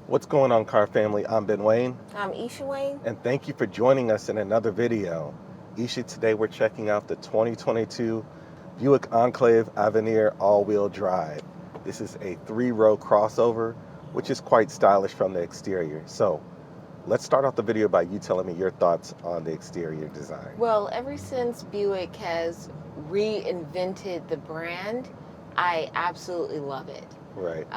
What's going on, car family? I'm Ben Wayne. I'm Isha Wayne. And thank you for joining us in another video. Isha, today we're checking out the 2022 Buick Enclave Avenir all-wheel drive. This is a 3-row crossover, which is quite stylish from the exterior. So let's start off the video by you telling me your thoughts on the exterior design. Well, ever since Buick has reinvented the brand, I absolutely love it. Right.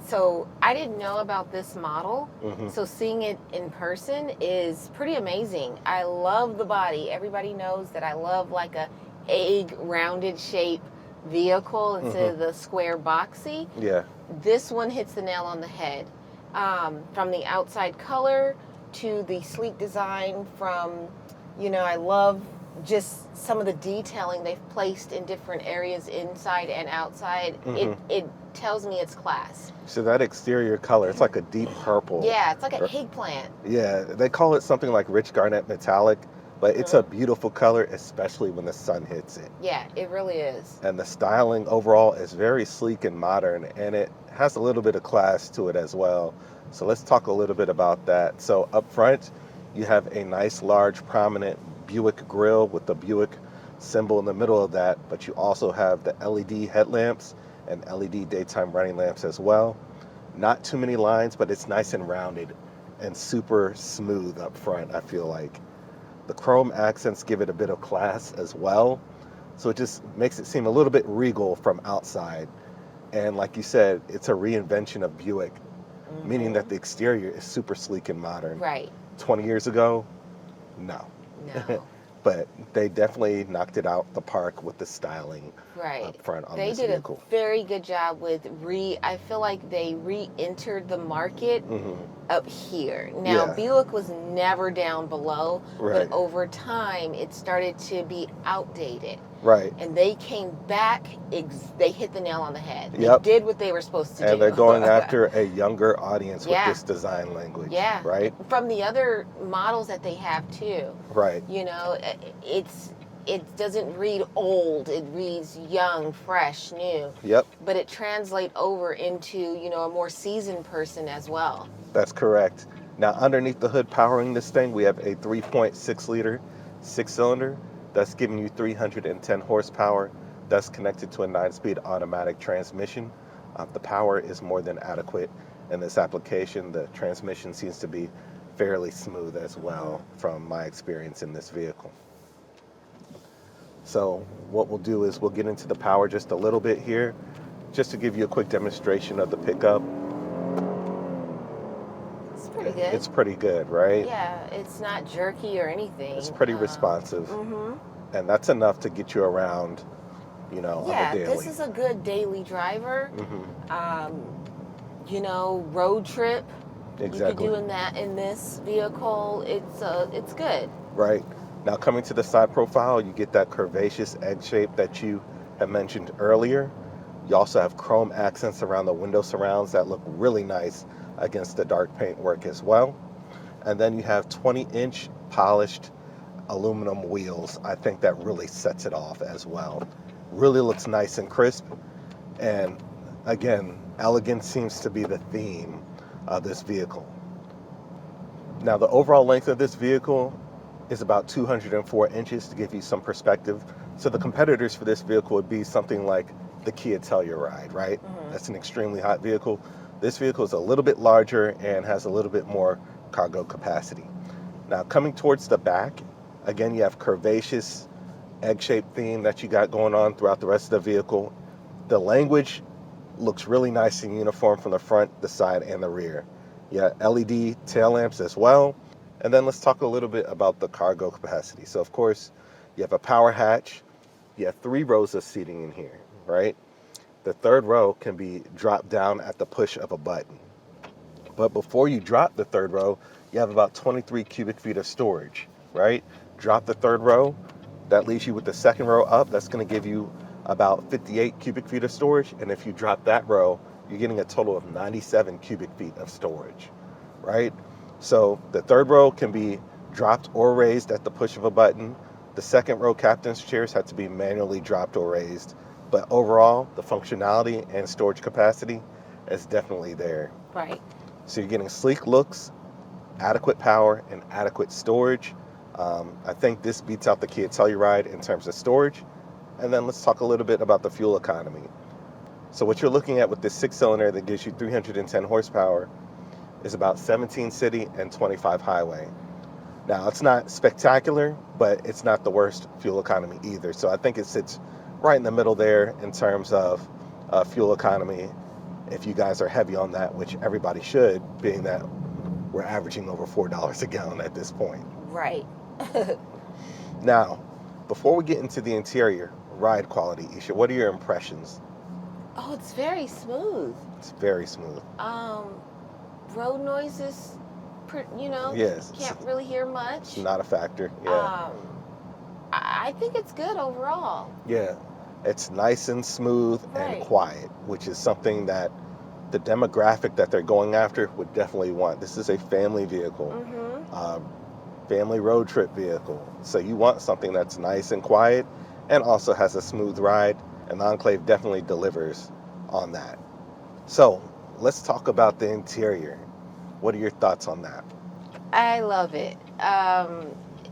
So I didn't know about this model. Mm-hmm. So seeing it in person is pretty amazing. I love the body. Everybody knows that I love like a egg rounded shape vehicle instead of the square boxy. Yeah. This one hits the nail on the head. From the outside color to the sleek design, I love just some of the detailing they've placed in different areas inside and outside. It tells me it's class. So that exterior color, it's like a deep purple. Yeah, it's like an eggplant. Yeah, they call it something like rich garnet metallic, but it's a beautiful color, especially when the sun hits it. Yeah, it really is. And the styling overall is very sleek and modern, and it has a little bit of class to it as well. So let's talk a little bit about that. So up front, you have a nice, large, prominent Buick grille with the Buick symbol in the middle of that, but you also have the LED headlamps and LED daytime running lamps as well. Not too many lines, but it's nice and rounded and super smooth up front, I feel like. The chrome accents give it a bit of class as well, so it just makes it seem a little bit regal from outside. And like you said, it's a reinvention of Buick, meaning that the exterior is super sleek and modern. Right. 20 years ago, no. But they definitely knocked it out the park with the styling up front on this vehicle. They did a very good job with I feel like they re-entered the market up here. Now, Buick was never down below, but over time it started to be outdated. Right. And they came back, they hit the nail on the head. They did what they were supposed to do. And they're going after a younger audience with this design language. Yeah. Right? From the other models that they have too. Right. It doesn't read old, it reads young, fresh, new. Yep. But it translates over into, a more seasoned person as well. That's correct. Now, underneath the hood powering this thing, we have a 3.6 liter 6-cylinder. That's giving you 310 horsepower. That's connected to a 9-speed automatic transmission. The power is more than adequate in this application. The transmission seems to be fairly smooth as well from my experience in this vehicle. So what we'll do is we'll get into the power just a little bit here, just to give you a quick demonstration of the pickup. It's pretty good. It's pretty good, right? Yeah, it's not jerky or anything. It's pretty responsive. And that's enough to get you around, on a daily. This is a good daily driver. Road trip. Exactly. You could do in this vehicle. It's good. Right. Now, coming to the side profile, you get that curvaceous egg shape that you have mentioned earlier. You also have chrome accents around the window surrounds that look really nice against the dark paintwork as well. And then you have 20-inch polished aluminum wheels. I think that really sets it off as well. Really looks nice and crisp. And again, elegance seems to be the theme of this vehicle. Now, the overall length of this vehicle is about 204 inches to give you some perspective. So the competitors for this vehicle would be something like the Kia Telluride, right? That's an extremely hot vehicle. This vehicle is a little bit larger and has a little bit more cargo capacity. Now, coming towards the back, again, you have curvaceous egg-shaped theme that you got going on throughout the rest of the vehicle. The language looks really nice and uniform from the front, the side, and the rear. You have LED tail lamps as well. And then let's talk a little bit about the cargo capacity. So, of course, you have a power hatch. You have 3 rows of seating in here, right? The 3rd row can be dropped down at the push of a button. But before you drop the 3rd row, you have about 23 cubic feet of storage, right? Drop the 3rd row, that leaves you with the 2nd row up. That's going to give you about 58 cubic feet of storage. And if you drop that row, you're getting a total of 97 cubic feet of storage, right? So the 3rd row can be dropped or raised at the push of a button. The 2nd row captain's chairs had to be manually dropped or raised. But overall, the functionality and storage capacity is definitely there. Right. So you're getting sleek looks, adequate power, and adequate storage. I think this beats out the Kia Telluride in terms of storage. And then let's talk a little bit about the fuel economy. So what you're looking at with this 6-cylinder that gives you 310 horsepower is about 17 city and 25 highway. Now, it's not spectacular, but it's not the worst fuel economy either. So I think it sits right in the middle there in terms of fuel economy, if you guys are heavy on that, which everybody should, being that we're averaging over $4 a gallon at this point. Right. Now, before we get into the interior ride quality, Isha, what are your impressions? Oh, it's very smooth. It's very smooth. Road noises, Yes, can't really hear much. It's not a factor. Yeah. I think it's good overall. Yeah. It's nice and smooth and quiet, which is something that the demographic that they're going after would definitely want. This is a family vehicle, family road trip vehicle. So you want something that's nice and quiet and also has a smooth ride, and the Enclave definitely delivers on that. So let's talk about the interior. What are your thoughts on that? I love it.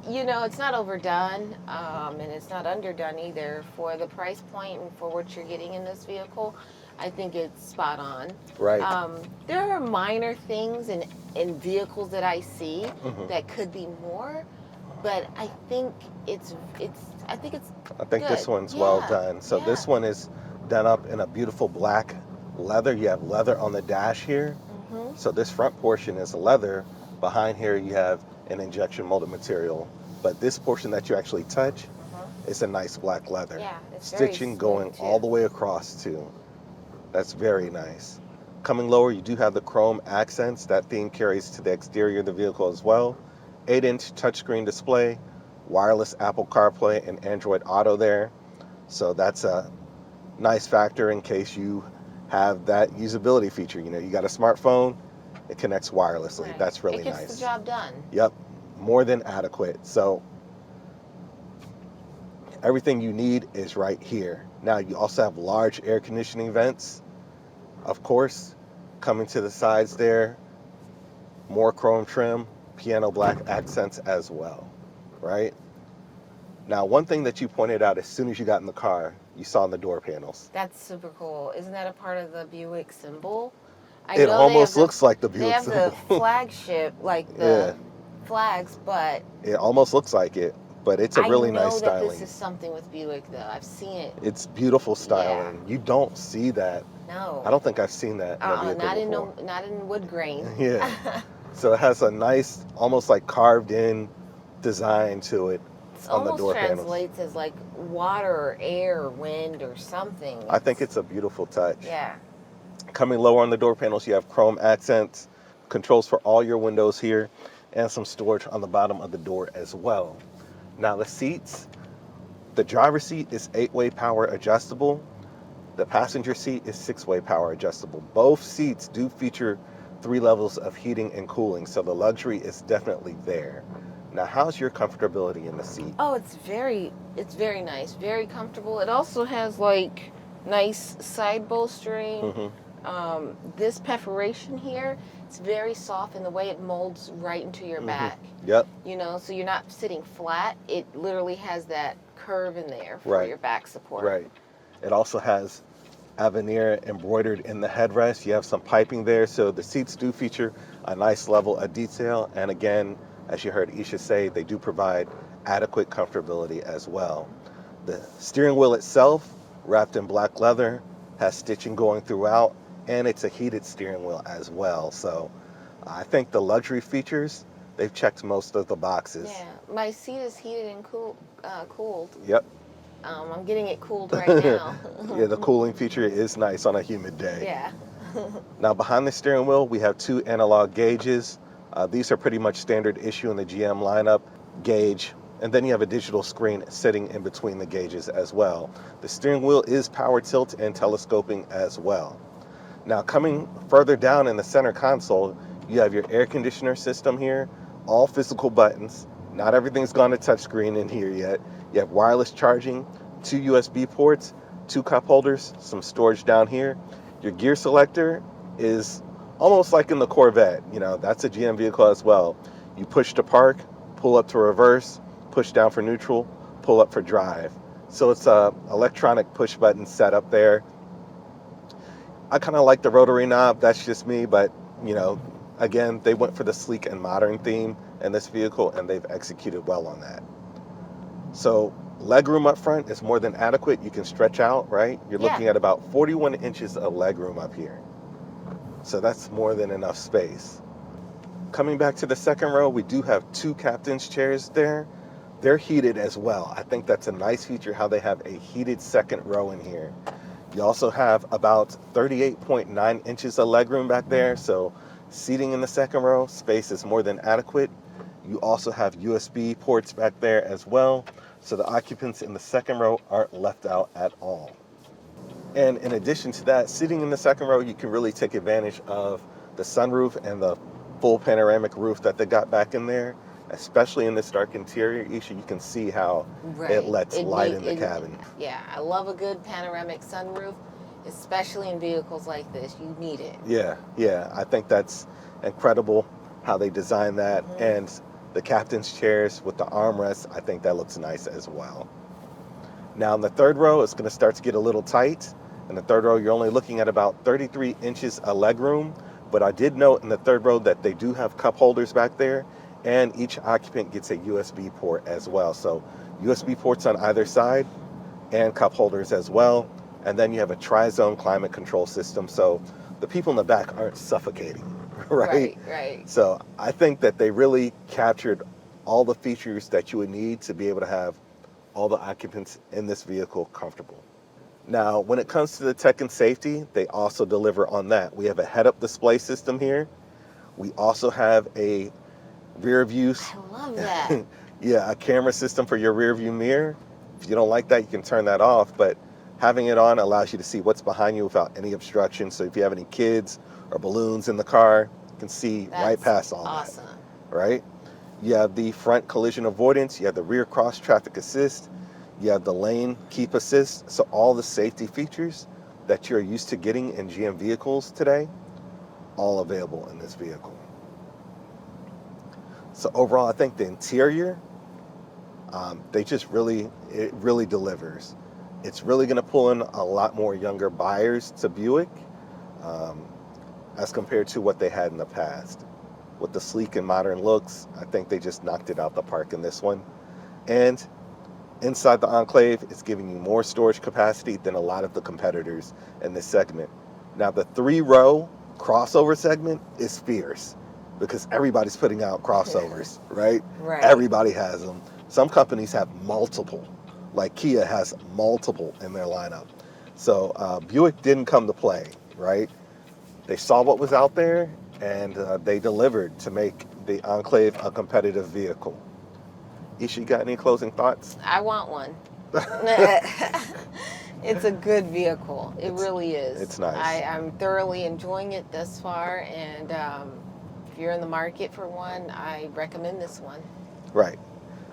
It's not overdone, and it's not underdone either. For the price point and for what you're getting in this vehicle, I think it's spot on. Right. There are minor things in vehicles that I see that could be more, but I think I think good. This one's well done. So this one is done up in a beautiful black leather. You have leather on the dash here. So this front portion is leather. Behind here you have an injection molded material. But this portion that you actually touch is a nice black leather. Yeah, it's stitching going all the way across too. That's very nice. Coming lower, you do have the chrome accents. That theme carries to the exterior of the vehicle as well. 8-inch touchscreen display, wireless Apple CarPlay and Android Auto there. So that's a nice factor in case you have that usability feature. You got a smartphone, it connects wirelessly. Right. That's really nice. It gets the job done. Yep, more than adequate. So everything you need is right here. Now you also have large air conditioning vents, of course, coming to the sides there. More chrome trim, piano black accents as well, right? Now, one thing that you pointed out as soon as you got in the car, you saw in the door panels. That's super cool. Isn't that a part of the Buick symbol? It almost looks like the Buick symbol. They have the flagship, like the flags, but... It almost looks like it, but it's a really nice styling. I know that this is something with Buick, though. I've seen it. It's beautiful styling. Yeah. You don't see that. No. I don't think I've seen that in a vehicle before. Not in wood grain. Yeah. So it has a nice, almost like carved in design to it. It on the door panels. Translates as like water or air or wind or something. I think it's a beautiful touch. Yeah. Coming lower on the door panels, you have chrome accents, controls for all your windows here, and some storage on the bottom of the door as well. Now the seats, the driver's seat is 8-way power adjustable. The passenger seat is 6-way power adjustable. Both seats do feature 3 levels of heating and cooling, so the luxury is definitely there. Now, how's your comfortability in the seat? Oh, it's very nice, very comfortable. It also has like nice side bolstering. This perforation here, it's very soft in the way it molds right into your back. Yep. So you're not sitting flat. It literally has that curve in there for your back support. Right. It also has Avenir embroidered in the headrest. You have some piping there, so the seats do feature a nice level of detail. And again, as you heard Isha say, they do provide adequate comfortability as well. The steering wheel itself, wrapped in black leather, has stitching going throughout, and it's a heated steering wheel as well. So I think the luxury features, they've checked most of the boxes. Yeah, my seat is heated and cooled. Yep. I'm getting it cooled right now. Yeah, the cooling feature is nice on a humid day. Yeah. Now behind the steering wheel, we have 2 analog gauges. These are pretty much standard issue in the GM lineup. Gauge, and then you have a digital screen sitting in between the gauges as well. The steering wheel is power tilt and telescoping as well. Now coming further down in the center console, you have your air conditioner system here, all physical buttons. Not everything's gone to touchscreen in here yet. You have wireless charging, 2 USB ports, 2 cup holders, some storage down here. Your gear selector is almost like in the Corvette. You know, that's a GM vehicle as well. You push to park, pull up to reverse, push down for neutral, pull up for drive. So it's a electronic push button setup there. I kind of like the rotary knob. That's just me, but you know, again, they went for the sleek and modern theme in this vehicle, and they've executed well on that. So legroom up front is more than adequate. You can stretch out, right? You're looking at about 41 inches of legroom up here. So that's more than enough space. Coming back to the second row, we do have 2 captain's chairs there. They're heated as well. I think that's a nice feature, how they have a heated second row in here. You also have about 38.9 inches of legroom back there. So seating in the second row, space is more than adequate. You also have USB ports back there as well. So the occupants in the second row aren't left out at all. And in addition to that, sitting in the second row, you can really take advantage of the sunroof and the full panoramic roof that they got back in there. Especially in this dark interior, Isha, you can see how it lets light in the cabin. Yeah, I love a good panoramic sunroof, especially in vehicles like this. You need it. Yeah, I think that's incredible how they designed that. And the captain's chairs with the armrests, I think that looks nice as well. Now in the third row, it's going to start to get a little tight. In the third row, you're only looking at about 33 inches of legroom. But I did note in the third row that they do have cup holders back there. And each occupant gets a USB port as well. So USB ports on either side and cup holders as well. And then you have a tri-zone climate control system. So the people in the back aren't suffocating, right? Right. So I think that they really captured all the features that you would need to be able to have all the occupants in this vehicle comfortable. Now, when it comes to the tech and safety, they also deliver on that. We have a head-up display system here. We also have a rear view. I love that. Yeah, a camera system for your rear view mirror. If you don't like that, you can turn that off, but having it on allows you to see what's behind you without any obstruction. So if you have any kids or balloons in the car, you can see right past all that, right? You have the front collision avoidance, you have the rear cross traffic assist, you have the lane keep assist. So all the safety features that you're used to getting in GM vehicles today, all available in this vehicle. So overall, I think the interior, it really delivers. It's really going to pull in a lot more younger buyers to Buick as compared to what they had in the past. With the sleek and modern looks, I think they just knocked it out the park in this one. And inside the Enclave, it's giving you more storage capacity than a lot of the competitors in this segment. Now, the 3-row crossover segment is fierce, because everybody's putting out crossovers, right? Everybody has them. Some companies have multiple, like Kia has multiple in their lineup. So Buick didn't come to play, right? They saw what was out there, and they delivered to make the Enclave a competitive vehicle. Isha, you got any closing thoughts? I want one. It's a good vehicle. It really is. It's nice. I'm thoroughly enjoying it thus far, and if you're in the market for one, I recommend this one. Right.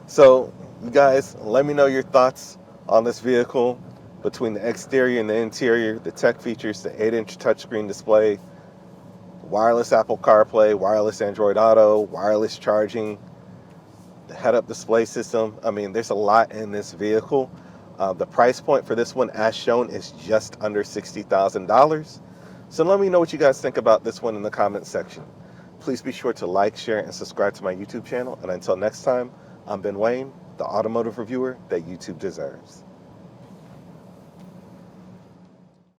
So, you guys, let me know your thoughts on this vehicle, between the exterior and the interior, the tech features, the 8-inch touchscreen display, wireless Apple CarPlay, wireless Android Auto, wireless charging, the head-up display system. I mean, there's a lot in this vehicle. The price point for this one, as shown, is just under $60,000. So let me know what you guys think about this one in the comments section. Please be sure to like, share, and subscribe to my YouTube channel. And until next time, I'm Ben Wayne, the automotive reviewer that YouTube deserves.